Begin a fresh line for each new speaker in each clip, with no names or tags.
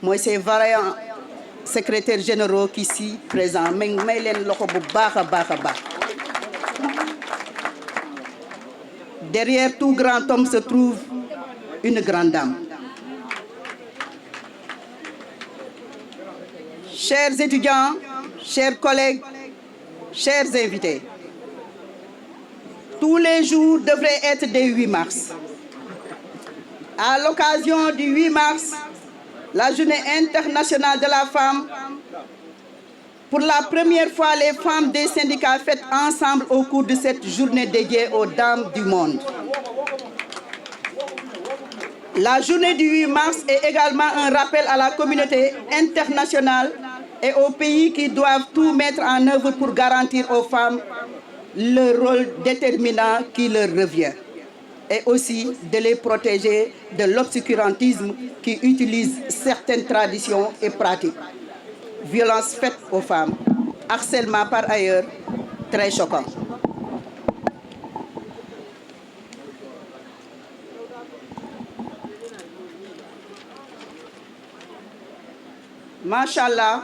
Moi, c'est variants secrétaires généraux qui ici présents. Derrière tout grand homme se trouve une grande dame. Chers étudiants, chers collègues, chers invités, tous les jours devraient être des 8 mars. À l'occasion du 8 mars, la journée internationale de la femme, pour la première fois, les femmes des syndicats fêtent ensemble au cours de cette journée dédiée aux dames du monde. La journée du 8 mars est également un rappel à la communauté internationale et aux pays qui doivent tout mettre en œuvre pour garantir aux femmes le rôle déterminant qui leur revient, et aussi de les protéger de l'obscurantisme qui utilise certaines traditions et pratiques. Violences faites aux femmes, harcèlement par ailleurs, très choquant. Machallah,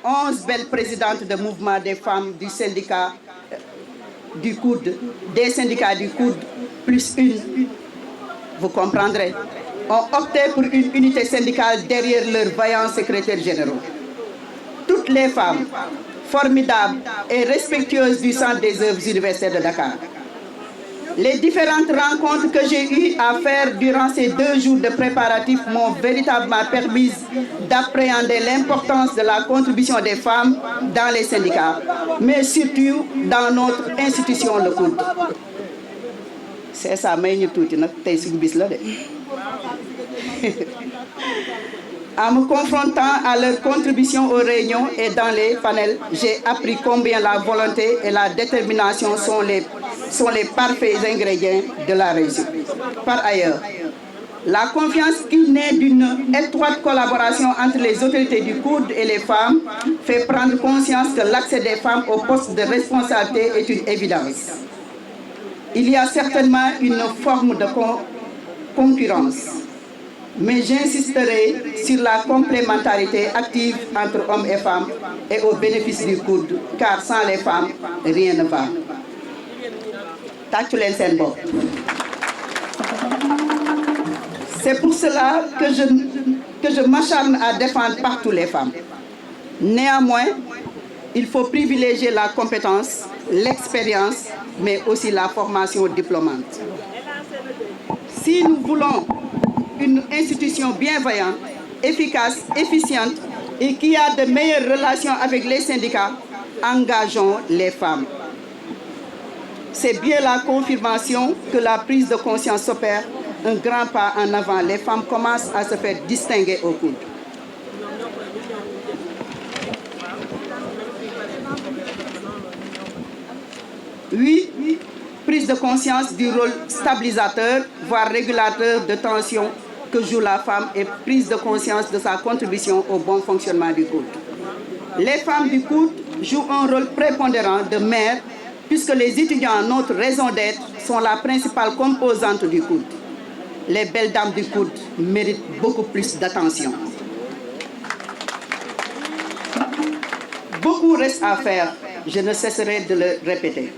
11 belles présidentes de mouvement des femmes du syndicat du coude, des syndicats du coude, plus une, vous comprendrez, ont opté pour une unité syndicale derrière leurs vaillants secrétaires généraux. Toutes les femmes, formidables et respectueuses du Centre des œuvres universitaires de Dakar. Les différentes rencontres que j'ai eues à faire durant ces 2 jours de préparatifs m'ont véritablement permis d'appréhender l'importance de la contribution des femmes dans les syndicats, mais surtout dans notre institution, le COUD. C'est ça, en me confrontant à leur contribution aux réunions et dans les panels, j'ai appris combien la volonté et la détermination sont les parfaits ingrédients de la réussite. Par ailleurs, la confiance qui naît d'une étroite collaboration entre les autorités du COUD et les femmes fait prendre conscience que l'accès des femmes aux postes de responsabilité est une évidence. Il y a certainement une forme de concurrence, mais j'insisterai sur la complémentarité active entre hommes et femmes et au bénéfice du COUD, car sans les femmes, rien ne va. C'est pour cela que je m'acharne à défendre partout les femmes. Néanmoins, il faut privilégier la compétence, l'expérience, mais aussi la formation diplômante. Si nous voulons une institution bienveillante, efficace, efficiente et qui a de meilleures relations avec les syndicats, engageons les femmes. C'est bien la confirmation que la prise de conscience s'opère, un grand pas en avant. Les femmes commencent à se faire distinguer au COUD. 8. Prise de conscience du rôle stabilisateur, voire régulateur de tension que joue la femme et prise de conscience de sa contribution au bon fonctionnement du couple. Les femmes du couple jouent un rôle prépondérant de mère puisque les étudiants, notre raison d'être, sont la principale composante du couple. Les belles dames du couple méritent beaucoup plus d'attention. Beaucoup reste à faire, je ne cesserai de le répéter.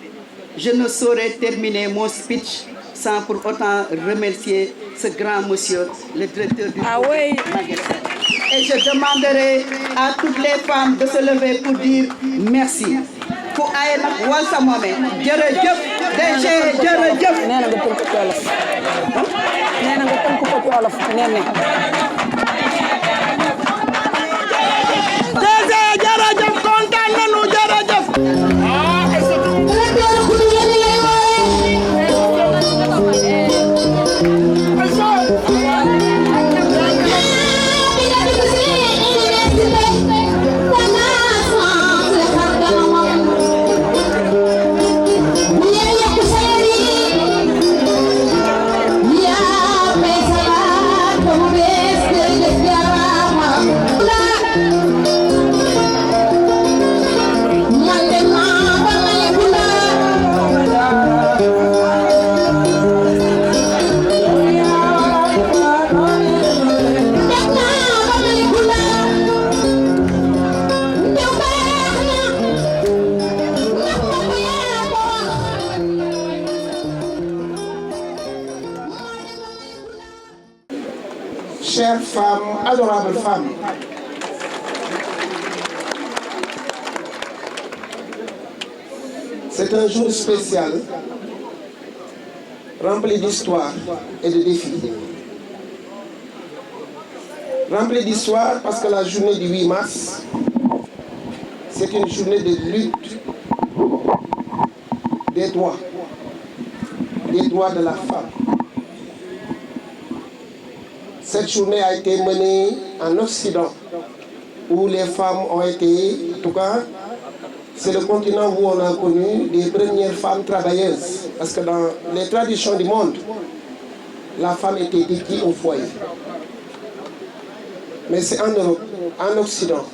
Je ne saurais terminer mon speech sans pour autant remercier ce grand monsieur, le directeur du magasin. Et je demanderai à toutes les femmes de se lever pour dire merci. Pour aye nak wal sa momé jërëjëf DG jërëjëf néna nga tënk ko wolof néna nga tënk ko wolof néna DG jërëjëf kontaan nañu jërëjëf
Chères femmes, adorables femmes, c'est un jour spécial, rempli d'histoire et de défis. Rempli d'histoire parce que la journée du 8 mars, c'est une journée de lutte des droits de la femme. Cette journée a été menée en Occident, où les femmes ont été, en tout cas, c'est le continent où on a connu les premières femmes travailleuses. Parce que dans les traditions du monde, la femme était dédiée au foyer. Mais c'est en Europe, en Occident,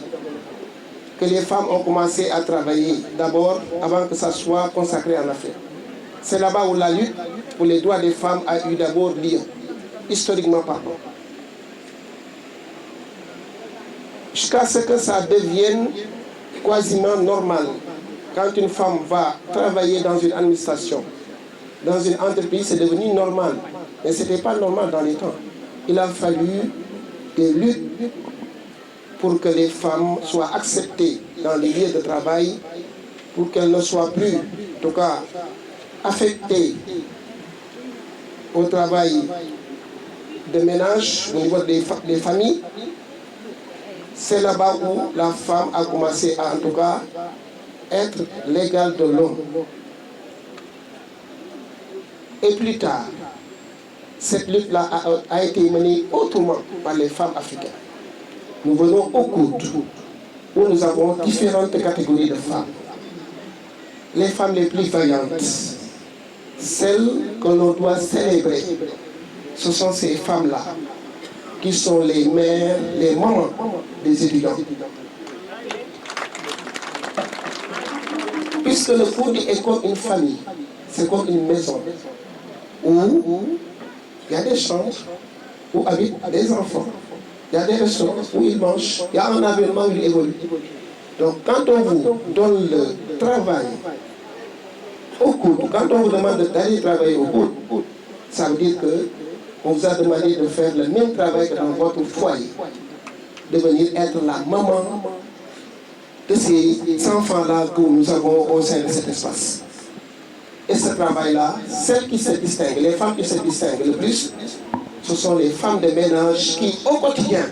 que les femmes ont commencé à travailler, d'abord avant que ça soit consacré en Afrique. C'est là-bas où la lutte pour les droits des femmes a eu d'abord lieu, historiquement parlant. Jusqu'à ce que ça devienne quasiment normal. Quand une femme va travailler dans une administration, dans une entreprise, c'est devenu normal. Mais ce n'était pas normal dans les temps. Il a fallu des luttes pour que les femmes soient acceptées dans les lieux de travail, pour qu'elles ne soient plus, en tout cas, affectées au travail de ménage au niveau des familles. C'est là-bas où la femme a commencé à, en tout cas, être l'égale de l'homme. Et plus tard, cette lutte-là a été menée autrement par les femmes africaines. Nous venons au coude, où nous avons différentes catégories de femmes. Les femmes les plus vaillantes, celles que l'on doit célébrer, ce sont ces femmes-là, qui sont les mères, les mamans des étudiants. Puisque le coude est comme une famille, c'est comme une maison, où il y a des chambres, où habitent des enfants, il y a des restaurants où ils mangent, il y a un environnement où ils évoluent. Donc quand on vous donne le travail au coude, quand on vous demande d'aller travailler au coude, ça veut dire que on vous a demandé de faire le même travail que dans votre foyer, de venir être la maman de ces enfants-là que nous avons au sein de cet espace. Et ce travail-là, celles qui se distinguent, les femmes qui se distinguent le plus, ce sont les femmes de ménage qui, au quotidien,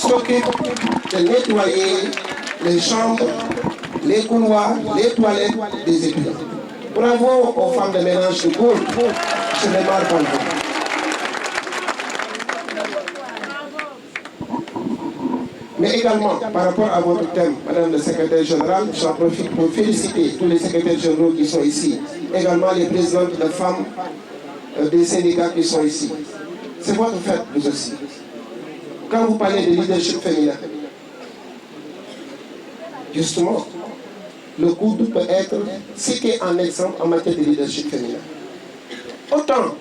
s'occupent de nettoyer les chambres, les couloirs, les toilettes des étudiants. Bravo aux femmes de ménage du cours, je les marque pour vous. Mais également, par rapport à votre thème, Madame le secrétaire général, j'en profite pour féliciter tous les secrétaires généraux qui sont ici, également les présidentes de femmes des syndicats qui sont ici. C'est votre fête, vous aussi. Quand vous parlez de leadership féminin, justement, le COUD peut être cité en exemple en matière de leadership féminin. Autant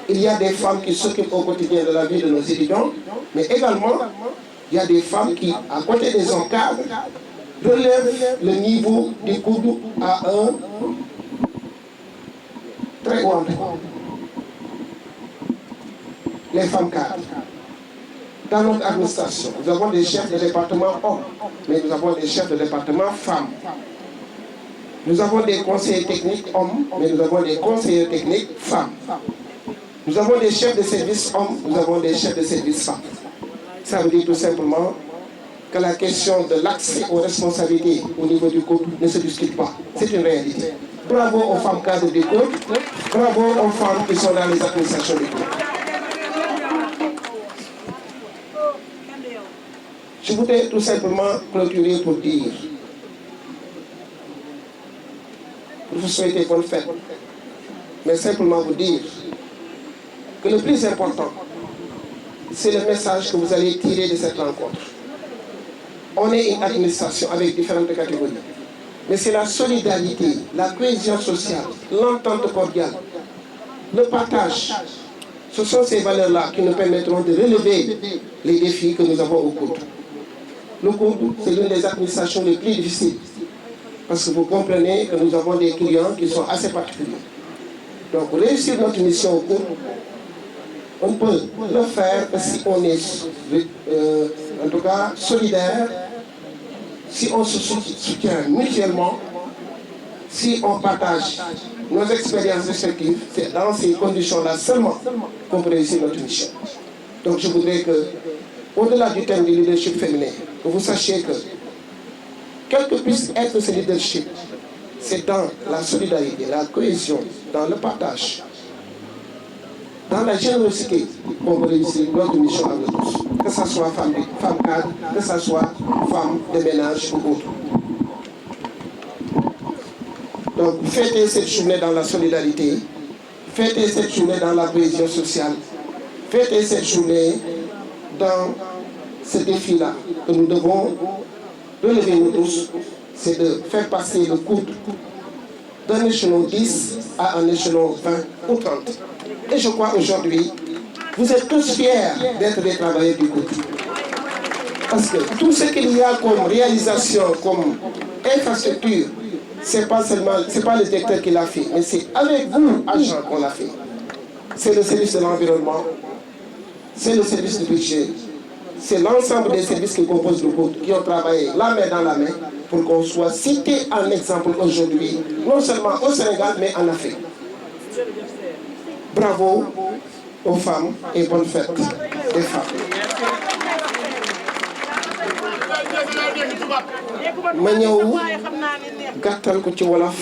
il y a des femmes qui s'occupent au quotidien de la vie de nos étudiants, mais également, il y a des femmes qui, à côté des hommes cadres, relèvent le niveau du COUD à un très haut niveau. Les femmes cadres. Dans notre administration, nous avons des chefs de département hommes, mais nous avons des chefs de département femmes. Nous avons des conseillers techniques hommes, mais nous avons des conseillers techniques femmes. Nous avons des chefs de service hommes, nous avons des chefs de service femmes. Ça veut dire tout simplement que la question de l'accès aux responsabilités au niveau du COUD ne se discute pas. C'est une réalité. Bravo aux femmes cadres du COUD, bravo aux femmes qui sont dans les administrations du COUD. Je voudrais tout simplement clôturer pour dire, pour vous souhaiter bonne fête, mais simplement vous dire que le plus important, c'est le message que vous allez tirer de cette rencontre. On est une administration avec différentes catégories, mais c'est la solidarité, la cohésion sociale, l'entente cordiale, le partage. Ce sont ces valeurs-là qui nous permettront de relever les défis que nous avons au COUD. Le COUD, c'est l'une des administrations les plus difficiles, parce que vous comprenez que nous avons des clients qui sont assez particuliers. Donc, réussir notre mission au COUD, on peut le faire si on est, en tout cas, solidaire, si on se soutient mutuellement, si on partage nos expériences respectives. C'est dans ces conditions-là seulement qu'on peut réussir notre mission. Donc, je voudrais que, au-delà du thème du leadership féminin, que vous sachiez que, quel que puisse être ce leadership, c'est dans la solidarité, la cohésion, dans le partage, dans la générosité qu'on peut réussir notre mission à nous tous. Que ce soit femme cadre, que ce soit femme de ménage ou autre. Donc, fêtez cette journée dans la solidarité, fêtez cette journée dans la cohésion sociale, fêtez cette journée dans ce défi-là que nous devons relever nous tous, c'est de faire passer le COUD d'un échelon 10 à un échelon 20 ou 30. Et je crois aujourd'hui, vous êtes tous fiers d'être des travailleurs du COUD. Parce que tout ce qu'il y a comme réalisation, comme infrastructure, ce n'est pas le directeur qui l'a fait, mais c'est avec vous, agents, qu'on l'a fait. C'est le service de l'environnement, c'est le service du budget, c'est l'ensemble des services qui composent le COUD qui ont travaillé la main dans la main pour qu'on soit cité en exemple aujourd'hui, non seulement au Sénégal, mais en Afrique. Bravo aux femmes et bonne fête des femmes. ma ñëw gàttal ko ci wolof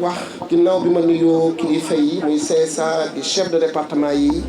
wax ginnaaw bi ma nuyoo kilifa yi muy CSA di chef de département yi